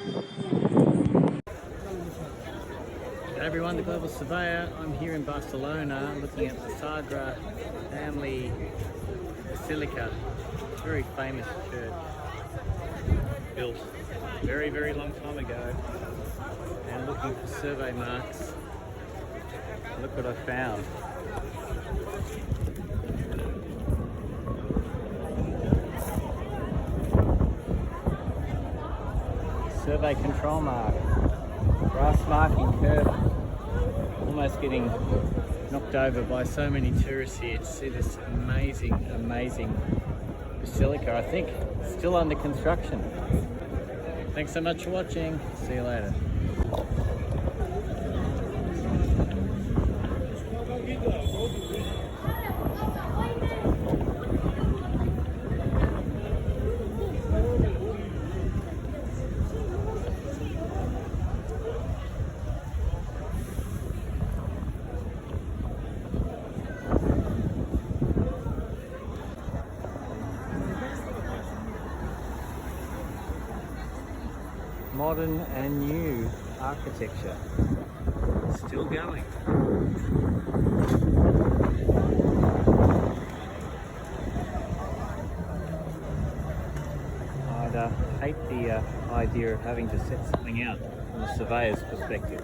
Hey everyone, the Global Surveyor. I'm here in Barcelona looking at the Sagrada Family Basilica. Very famous church, built very, very long time ago. And looking for survey marks. Look what I found. Survey control mark. Brass marking curve. Almost getting knocked over by so many tourists here to see this amazing, amazing basilica. I think still under construction. Thanks so much for watching. See you later. Modern and new architecture, still going. I'd hate the idea of having to set something out from a surveyor's perspective.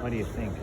What do you think?